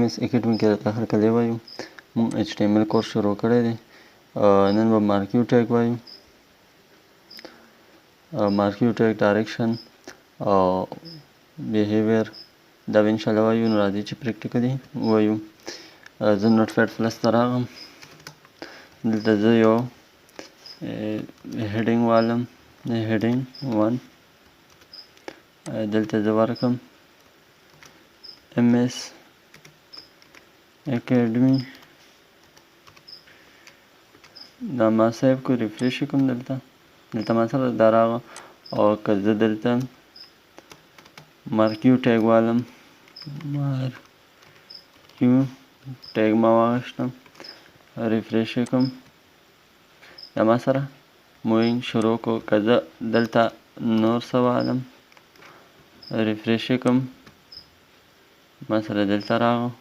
ساينس اکیډمي کې درته هرکلی وایو. مونږ HTML کورس شروع کړی دی. نن به مارکیو ټیګ وایو. مارکیو ټیګ ډایرکشن او بیهیویر دا به انشاءالله وایو. نو راځئ چې پریکټیکلي وایو. زه نوټ پیډ پلس ته راغلم. دلته زه یو هیډینګ والم، هیډینګ 1. دلته زه ورکم MS اکیډمي. دا ما سیو کو ریفریش کوم. دلته ما سره دا راغله. او که زه دلته مارکیو ټیګ والم، مارکیو ټیګ ما واخیستم، ریفریش کوم. دا ما سره مووینګ شروع کو. که زه دلته نور څه والم، ریفریش کوم، ما سره دلته راغله.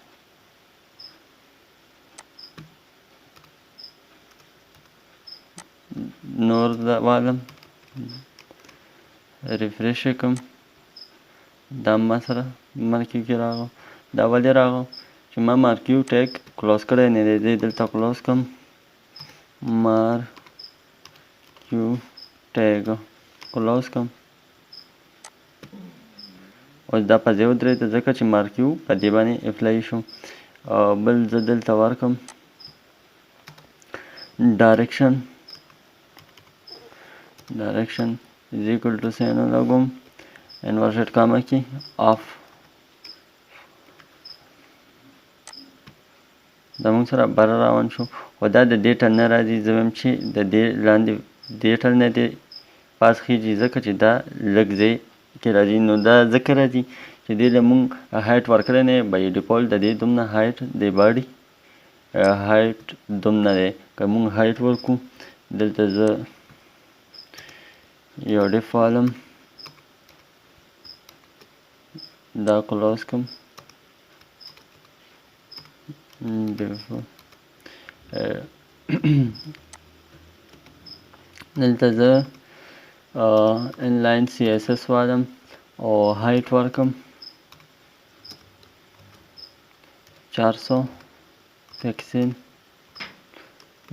نور والم، ریفریش کوم، دا ما سره مارکیو کې راغله. دا ولې راغله چې ما مارکیو ټیګ کلوز کړی نه دی. زه دلته کلوز کوم، مارکیو ټیګ کلوز کوم. اوس دا په ځای ودرېده ځکه چې مارکیو په دې باندې اپلای شو. بل زه دلته ورکم ډایرکشن is equal to سین ولګوم انورټډ کاما کې آف. دا موږ سره بره روان شو. خو دا د دې ټل نه راځي. زه وایم چې د دې لاندې دې ټل نه دی پاس خیږي ځکه چې دا لږ ځای کې راځي. نو دا ځکه راځي چې دې له موږ هایټ ورکړی نه دی. بای ډیفالټ د دې دومره هایټ د باډي هایټ دومره دی. که موږ هایټ ورکو، دلته زه یو ډیف والم، دا کلوز کوم، دلته زه انلاین CSS والم او هایټ ورکم 400 پکسل.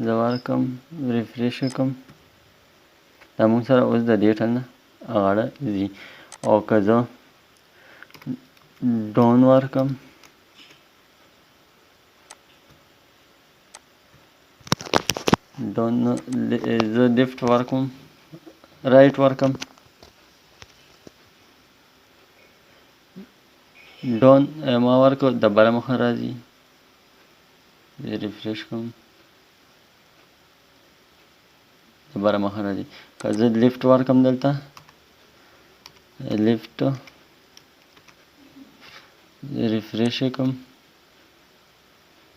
زه ورکم، ریفریش کوم. دا موږ سره اوس د دې ټل نه غاړه ځي. او که زه ډاون ورکم، ډاون زه لیفت ورکم، رایټ ورکم، ډاون ما ورکو د بره مخه راځي. ریفریش کوم، د بره مخه راځي. که زه لیفت ورکم، دلته لیفت ریفریش کوم،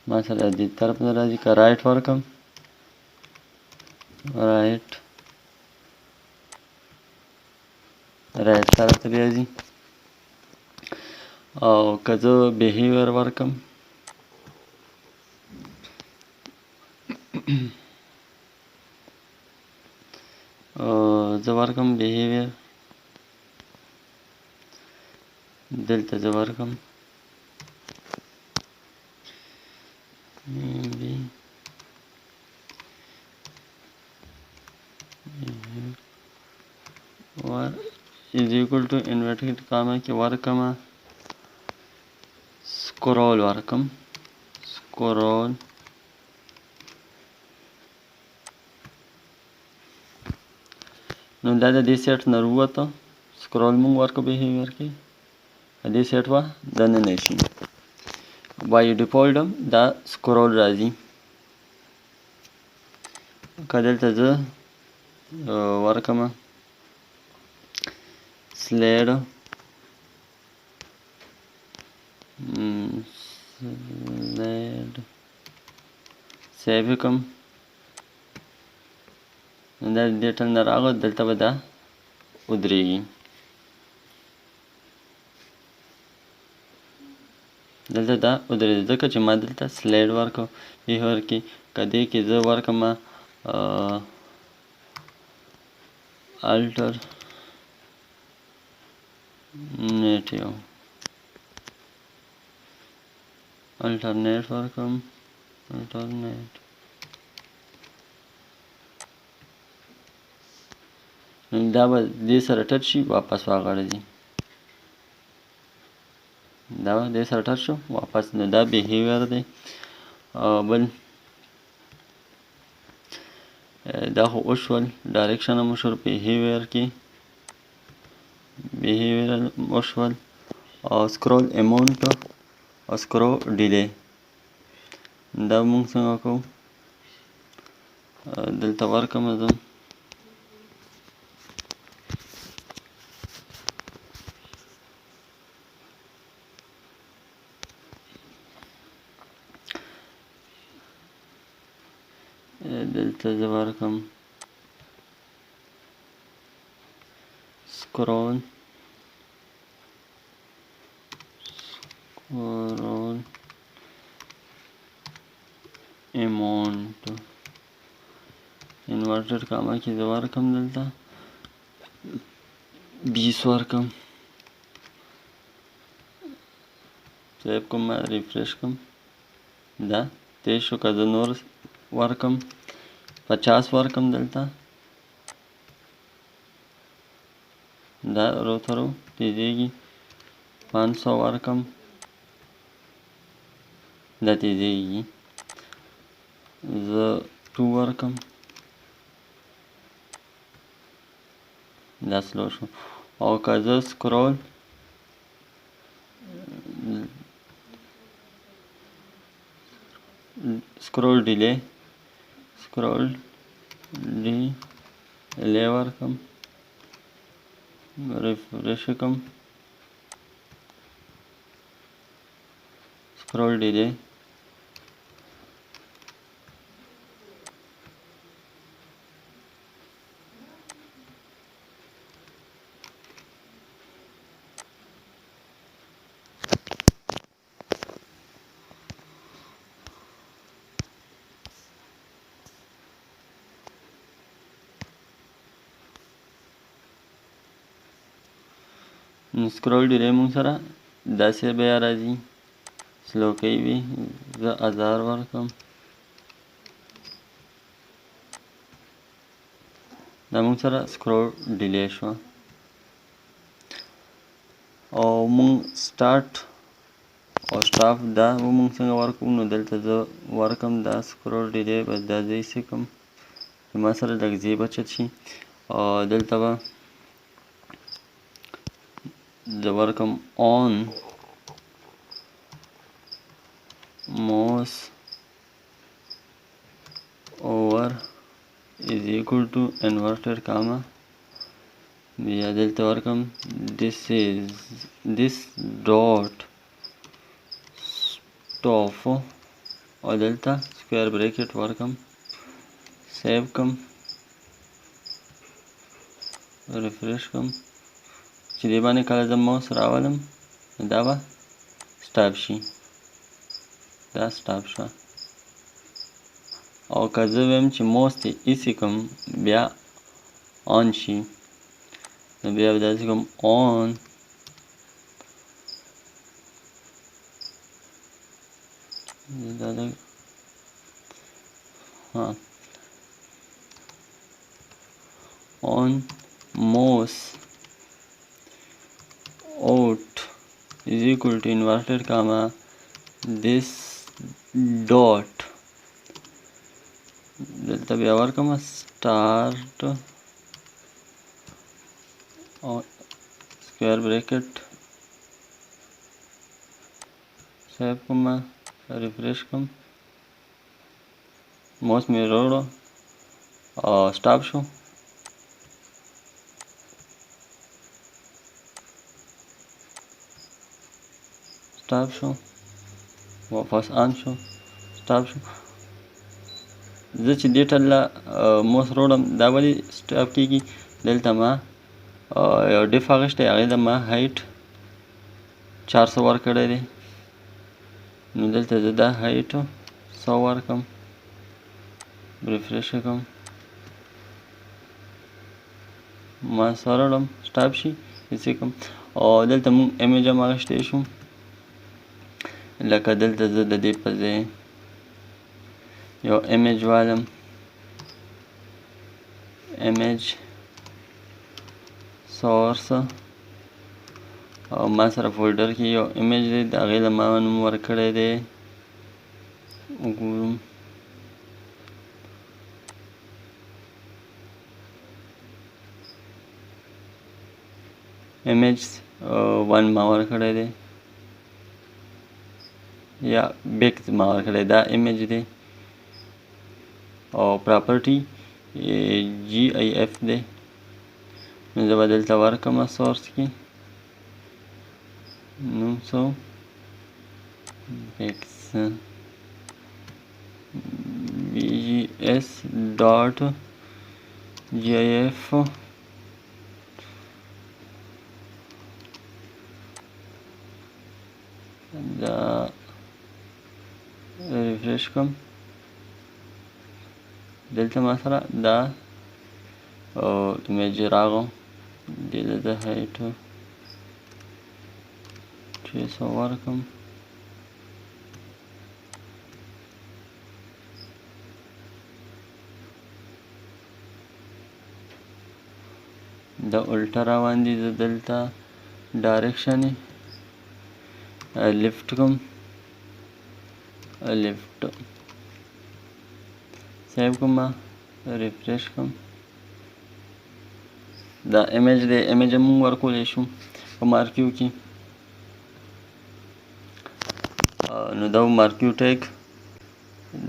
ما سره دې طرف نه راځي. که رایټ ورکم، رایټ طرف ته بیا ځي. او که زه بیهیویر ورکم، زه ورکم بیهیویر، دلته زه ورکم is equal to inverted comma کې ورکم سکرول ورکم، سکرول. نو دا د دې سیټ نه ووته. سکرول مونږ ورکو بیهیویر کې، دې سیټ وه دننه شي. بای ډیفالټ هم دا سکرول راځي. که دلته زه ورکم سلیډ، سیو کوم، دا دې ټل نه راغله. دلته به دا ودرېږي. دلته دا ودرېده ځکه چې ما دلته سلیډ ورکو بیهیویر کې. که دې کې زه ورکم الټر نیټیو، الټرنیټ ورکم الټرنیټ دا به دې سره ټچ شي واپس واغړځي دا دې سره ټچ شو واپس نو دا بیهیویر دی بل دا خو وشول ډایرکشن هم وشول بیهیویر کې بیهیویر وشول سکرول اماونټ او سکرول ډیلی دا مونږ څنګه کوو دلته ورکم زه دلته زه ورکم سکرول اماونټ انورټډ کاما کې زه ورکم دلته 20 ورکم سیو کوم ریفریش کوم دا 23 شو که زه نور ورکم 50 ورکم دلته دا رو ترو تیزیږي 500 ورکم دا تیزیږي زه 2 ورکم دا سلو شو او که زه سکرول ډیلی ورکم ریفریش کم سکرول ډیلی نو سکرول ډیلی مونږ سره داسې بیا راځي سلو کوي وي زه 1000 ورکم دا مونږ سره سکرول ډیلی شوه او مونږ سټارټ او سټاپ دا مونږ څنګه ورکوو نو دلته زه ورکم دا سکرول ډیلی بس دا زه ایسې کړم چې ما سره لږ ځای بچت شي او دلته به زه ورکم on mouse over is equal to inverted comma بیا دلته ورکم this dot stop او دلته square bracket ورکم سیو کم ریفریش کم چې دې باندې کله زه ماوس راولم دا به سټاپ شي دا سټاپ شوه او که زه ویم چې ماوس ته ایسې کړم بیا آن شي نو بیا به داسې کوم آن دا لږ on mouse out is equal to inverted comma this dot دلته بیا ورکم start او square bracket سیو کوم ریفریش کوم ماوس مې راوړو او سټاپ شو سټاپ شو واپس آن شو سټاپ شو زه چې دې ټله ماوس راوړم دا ولې سټاپ کېږي دلته ما یو ډیف اخیستی هغې ته ما هایټ 400 ورکړی دی نو دلته زه دا هایټ 100 ورکم ریفریش کوم ما سره وړم سټاپ شي هسې کوم او دلته مونږ امیج هم اخیستی شو لکه دلته زه د دې په ځای یو ایمیج والم، ایمیج سورس، او ما سره فولډر کې یو ایمیج دی، د هغې له ما نوم ورکړی دی، وګورم ایمیج 1 ما ورکړی دی، یا بیک ما ورکړی دا ایمیج دی، او پراپرټي جی ای اف دی. نو زه به دلته ورکړم سورس کې نوم څه بیکس بی جی ایس ډاټ جی ای اف. دا ریفریش کړم، دلته ما سره دا ایمیج راغو، دې ته د هایټ 300 ورکړم، د الټا روان دي، زه دلته ډایرکشن لیفت کوم، لیفت سیو کوم، ریفریش کوم. دا ایمیج دی، ایمیج هم موږ ورکولی شو په مارکیو کې. نو دا مارکیو ټیګ،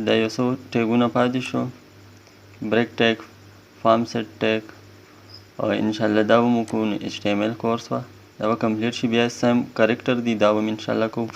دا یو څو ټیګونه پاتې شو، بریک ټیګ، فارم سیټ ټیګ، او انشاءالله دا به مو کوو. نو HTML کورس به دا به کمپلیټ شي، بیا سم کریکټر دي دا به م انشاءالله کوو.